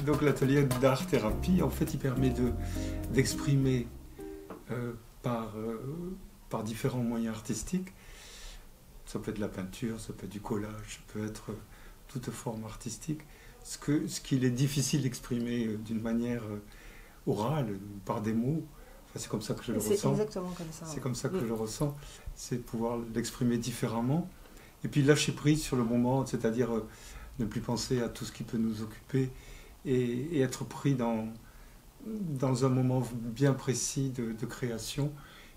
Donc l'atelier d'art-thérapie, en fait, il permet d'exprimer par différents moyens artistiques. Ça peut être de la peinture, ça peut être du collage, ça peut être toute forme artistique. Ce qu'il est difficile d'exprimer d'une manière orale, par des mots, enfin, c'est comme ça que je le ressens. C'est exactement comme ça. C'est comme ça que je le ressens, c'est pouvoir l'exprimer différemment. Et puis lâcher prise sur le moment, c'est-à-dire ne plus penser à tout ce qui peut nous occuper et être pris dans un moment bien précis de création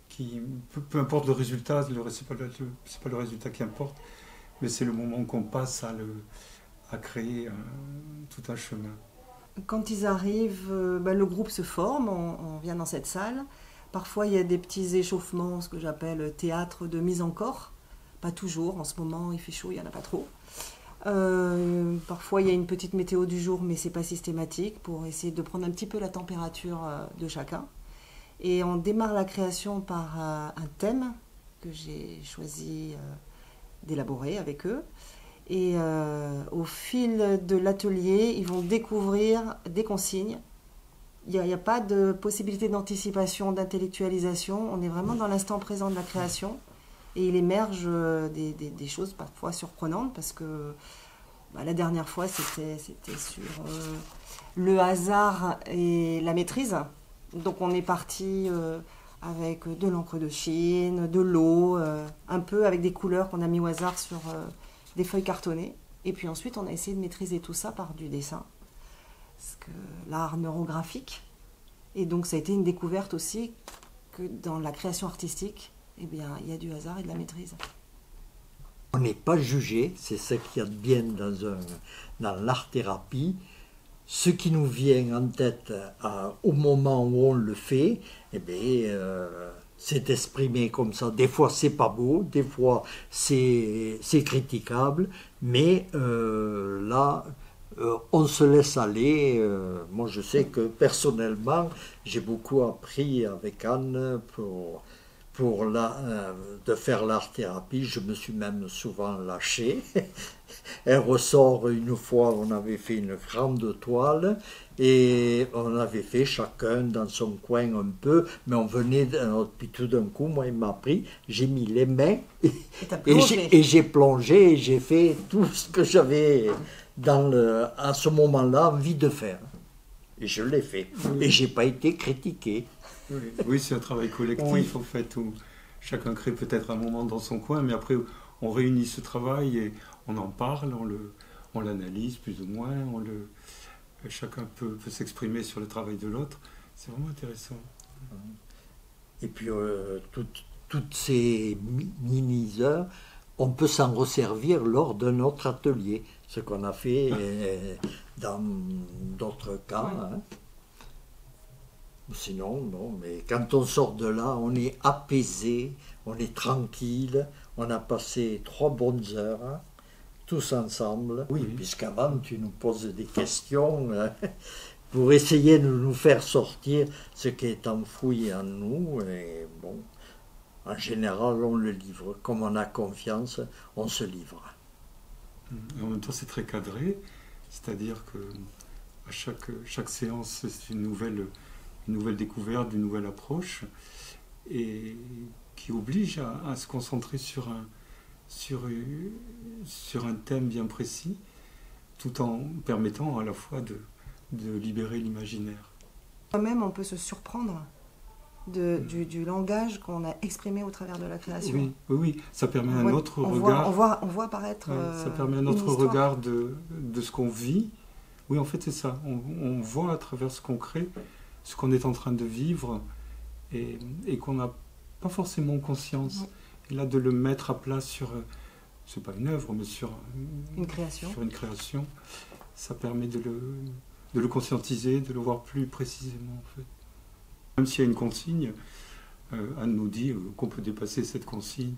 qui, peu importe le résultat, c'est pas le résultat qui importe, mais c'est le moment qu'on passe à créer tout un chemin. Quand ils arrivent, le groupe se forme, on vient dans cette salle. Parfois, il y a des petits échauffements, ce que j'appelle théâtre de mise en corps. Pas toujours, en ce moment, il fait chaud, il n'y en a pas trop. Parfois, il y a une petite météo du jour, mais ce n'est pas systématique, pour essayer de prendre un petit peu la température de chacun. Et on démarre la création par un thème que j'ai choisi d'élaborer avec eux. Et au fil de l'atelier, ils vont découvrir des consignes. Il n'y a pas de possibilité d'anticipation, d'intellectualisation. On est vraiment dans l'instant présent de la création. Et il émerge des choses parfois surprenantes parce que la dernière fois, c'était sur le hasard et la maîtrise. Donc on est parti avec de l'encre de Chine, de l'eau, un peu avec des couleurs qu'on a mis au hasard sur des feuilles cartonnées. Et puis ensuite, on a essayé de maîtriser tout ça par du dessin. Parce que l'art neurographique. Et donc ça a été une découverte aussi que dans la création artistique, eh bien, il y a du hasard et de la maîtrise. On n'est pas jugé, c'est ce qu'il y a de bien dans l'art-thérapie. Ce qui nous vient en tête au moment où on le fait, eh bien, c'est exprimé comme ça. Des fois, c'est pas beau, des fois, c'est critiquable, mais là, on se laisse aller. Moi, je sais que personnellement, j'ai beaucoup appris avec Anne de faire l'art-thérapie. Je me suis même souvent lâché. Elle ressort une fois, on avait fait une grande toile et on avait fait chacun dans son coin un peu, mais on venait, puis tout d'un coup, moi il m'a pris, j'ai mis les mains et j'ai plongé et j'ai fait tout ce que j'avais à ce moment-là envie de faire. Et je l'ai fait. Oui. Et j'ai pas été critiqué. Oui, c'est un travail collectif, oui. En fait, où chacun crée peut-être un moment dans son coin, mais après on réunit ce travail et on en parle, on l'analyse plus ou moins, chacun peut s'exprimer sur le travail de l'autre. C'est vraiment intéressant. Et puis toutes ces mini-heures, on peut s'en resservir lors de notre atelier, ce qu'on a fait dans d'autres cas. Oui. Hein. Sinon, non, mais quand on sort de là, on est apaisé, on est tranquille, on a passé 3 bonnes heures, hein, tous ensemble. Oui, puisqu'avant, tu nous poses des questions pour essayer de nous faire sortir ce qui est enfoui en nous. Et bon, en général, on le livre. Comme on a confiance, on se livre. En même temps, c'est très cadré, c'est-à-dire que à chaque séance, c'est une nouvelle découverte, une nouvelle approche, et qui oblige à se concentrer sur un thème bien précis, tout en permettant à la fois de libérer l'imaginaire. Même on peut se surprendre du langage qu'on a exprimé au travers de la création. Oui, ça permet un autre regard. On voit apparaître ça permet un autre regard de ce qu'on vit. Oui, en fait, c'est ça. On voit à travers ce qu'on crée, ce qu'on est en train de vivre et qu'on n'a pas forcément conscience. Et là, de le mettre à plat sur, c'est pas une œuvre, mais sur une création, ça permet de le conscientiser, de le voir plus précisément, en fait. Même s'il y a une consigne, Anne nous dit qu'on peut dépasser cette consigne.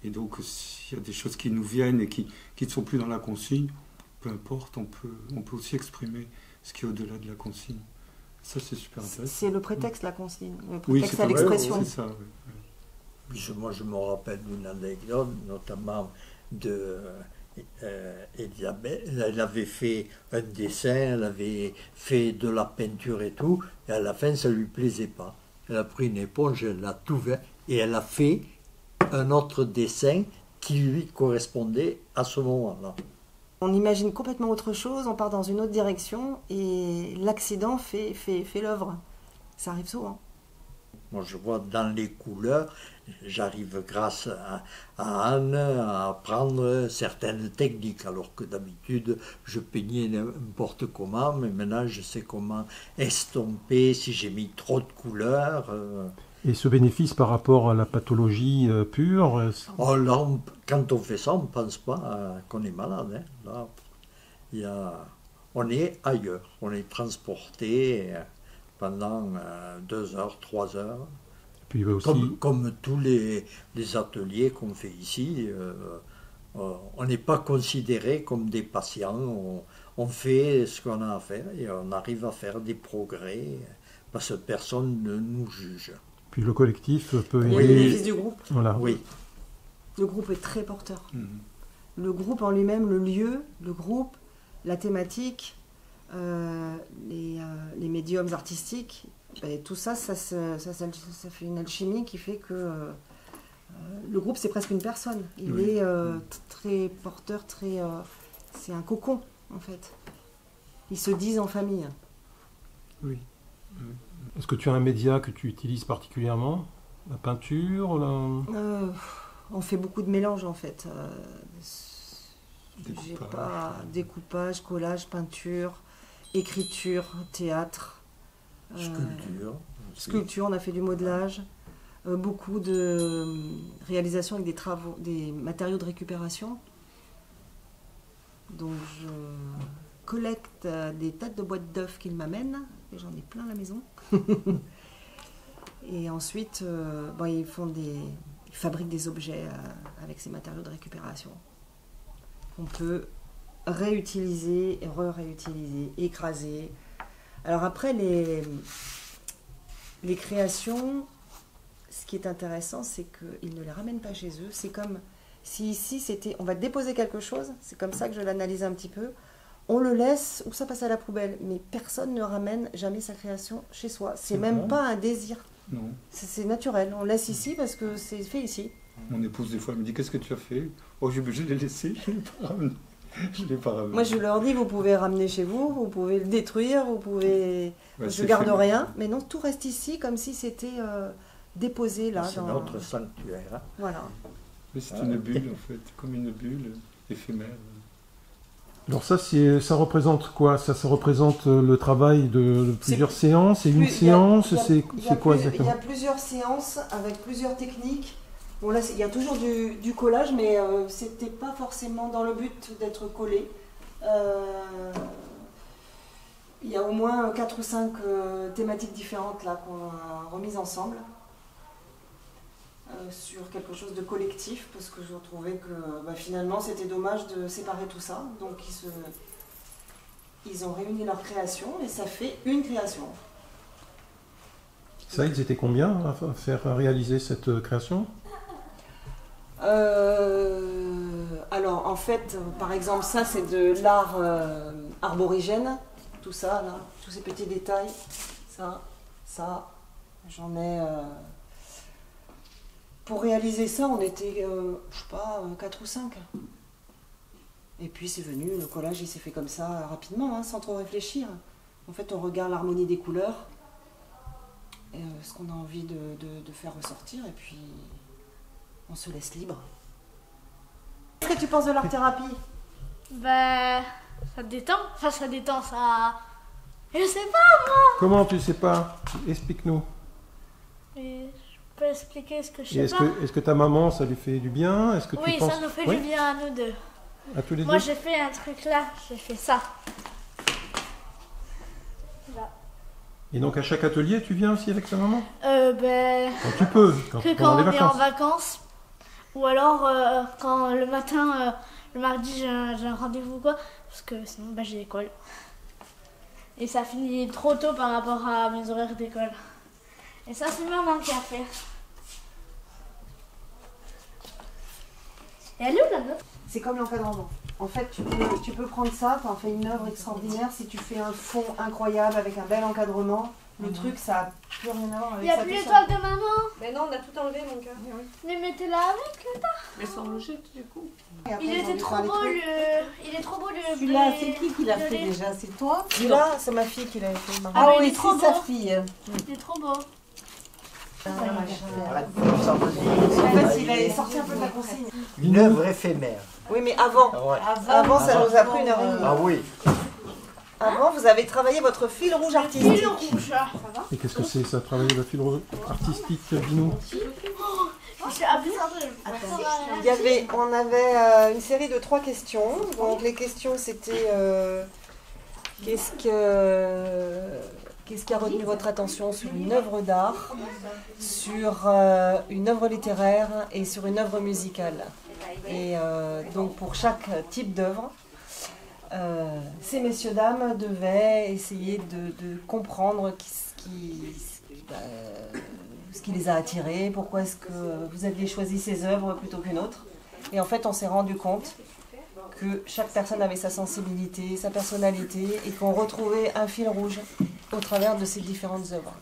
Et donc, s'il y a des choses qui nous viennent et qui ne sont plus dans la consigne, peu importe, on peut aussi exprimer ce qui est au-delà de la consigne. Ça, c'est super intéressant. C'est le prétexte, la consigne, le prétexte à l'expression. C'est ça, oui. Moi, je me rappelle d'une anecdote, notamment Elisabeth, elle avait fait un dessin, elle avait fait de la peinture et tout, et à la fin ça lui plaisait pas. Elle a pris une éponge, elle l'a tout fait, et elle a fait un autre dessin qui lui correspondait à ce moment-là. On imagine complètement autre chose, on part dans une autre direction et l'accident fait l'œuvre. Ça arrive souvent. Moi je vois dans les couleurs, j'arrive grâce à Anne à apprendre certaines techniques, alors que d'habitude je peignais n'importe comment, mais maintenant je sais comment estomper si j'ai mis trop de couleurs. Et ce bénéfice par rapport à la pathologie pure, Oh, là, quand on fait ça, on ne pense pas qu'on est malade. Hein. Là, on est ailleurs, on est transporté pendant 2 heures, 3 heures. puis aussi... Comme tous les ateliers qu'on fait ici, on n'est pas considéré comme des patients, on fait ce qu'on a à faire et on arrive à faire des progrès parce que personne ne nous juge. Puis le collectif peut Il y a le bénéfice du groupe. Voilà. Oui. Le groupe est très porteur. Le groupe en lui-même, le lieu, le groupe, la thématique, les médiums artistiques, et tout ça, ça fait une alchimie qui fait que le groupe, c'est presque une personne. Il est très porteur, c'est un cocon, en fait. Ils se disent en famille. Oui. Est-ce que tu as un média que tu utilises particulièrement? La peinture On fait beaucoup de mélanges, en fait. Découpage, collage, peinture, écriture, théâtre. Sculpture, on a fait du modelage. Beaucoup de réalisations avec des matériaux de récupération. Donc je collecte des tas de boîtes d'œufs qu'ils m'amènent, et j'en ai plein à la maison. Et ensuite, ils fabriquent des objets avec ces matériaux de récupération. On peut réutiliser, réutiliser, écraser. Alors après, les créations, ce qui est intéressant, c'est qu'ils ne les ramènent pas chez eux. C'est comme si ici, on va déposer quelque chose, c'est comme ça que je l'analyse un petit peu. On le laisse ou ça passe à la poubelle, mais personne ne ramène jamais sa création chez soi. C'est même vrai. pas un désir. Non. C'est naturel. On laisse ici parce que c'est fait ici. Mon épouse, des fois, elle me dit: qu'est-ce que tu as fait? Oh, je l'ai laissé, je ne l'ai pas ramené. Je l'ai pas ramené. Moi, je leur dis, vous pouvez ramener chez vous, vous pouvez le détruire, vous pouvez... Ouais, je c'est garde fait, rien, mais non, tout reste ici comme si c'était déposé là. C'est notre sanctuaire. Hein. Voilà. Mais c'est une bulle, en fait, comme une bulle éphémère. Alors ça représente quoi? Ça représente le travail de plusieurs séances, et une séance, c'est quoi exactement? Il y a plusieurs séances avec plusieurs techniques. Bon là, il y a toujours du collage, mais c'était pas forcément dans le but d'être collé. Il y a au moins 4 ou 5 thématiques différentes là qu'on a remises ensemble. Sur quelque chose de collectif, parce que je trouvais que finalement c'était dommage de séparer tout ça. Donc ils ont réuni leur création et ça fait une création. Ça, ils étaient combien à faire réaliser cette création? Alors en fait, par exemple, ça c'est de l'art arborigène, tout ça là, tous ces petits détails, ça, j'en ai... Pour réaliser ça, on était, je sais pas, 4 ou 5. Et puis c'est venu, le collage il s'est fait comme ça rapidement, hein, sans trop réfléchir. En fait, on regarde l'harmonie des couleurs, et, ce qu'on a envie de faire ressortir, et puis on se laisse libre. Qu'est-ce que tu penses de l'art-thérapie? Ça détend, ça détend, ça... Je sais pas, moi. Comment tu sais pas? Explique-nous. Et je peux expliquer ce que je Et sais pas. est-ce que ta maman, ça lui fait du bien? Est-ce que Oui, tu penses... ça nous fait Oui, du bien à nous deux. à tous les Moi, deux? j'ai fait un truc là, j'ai fait ça. Là. Et donc à chaque atelier, tu viens aussi avec ta maman? Quand Tu peux, que pendant quand les on est en vacances. vacances. Ou alors quand le matin, le mardi, j'ai un rendez-vous quoi. Parce que sinon, j'ai l'école. Et ça finit trop tôt par rapport à mes horaires d'école. Et ça, c'est maman qui a fait. Et elle est où la note? C'est comme l'encadrement. En fait, tu peux prendre ça, tu en fais une œuvre extraordinaire. Si tu fais un fond incroyable avec un bel encadrement, le truc, ça n'a plus rien à voir Il avec n'y a ça. plus l'étoile de maman. Mais non, on a tout enlevé, mon cœur. Mais mettez-la avec. Mais sans le jette, du coup. Il était trop beau Il est trop beau le Celui-là, blé c'est qui l'a fait violet. déjà? C'est toi? Celui-là, c'est ma fille qui l'avait fait. Ah, mais il oui, est trop c'est sa beau. fille. Il est trop beau. En fait, il est sorti un peu de la consigne. Une œuvre éphémère. Oui, mais avant. Ouais. Avant, ça nous a pris une heure et demie. Ah oui. Avant, vous avez travaillé votre fil rouge artistique. Fil rouge. Et qu'est-ce que c'est ça, travailler la fibre artistique, dis-nous? On avait une série de 3 questions. Donc les questions c'était qu'est-ce qui a retenu votre attention sur une œuvre d'art, sur une œuvre littéraire et sur une œuvre musicale. Et donc pour chaque type d'œuvre, ces messieurs-dames devaient essayer de comprendre ce qui les a attirés, pourquoi est-ce que vous aviez choisi ces œuvres plutôt qu'une autre. Et en fait, on s'est rendu compte que chaque personne avait sa sensibilité, sa personnalité, et qu'on retrouvait un fil rouge au travers de ces différentes œuvres.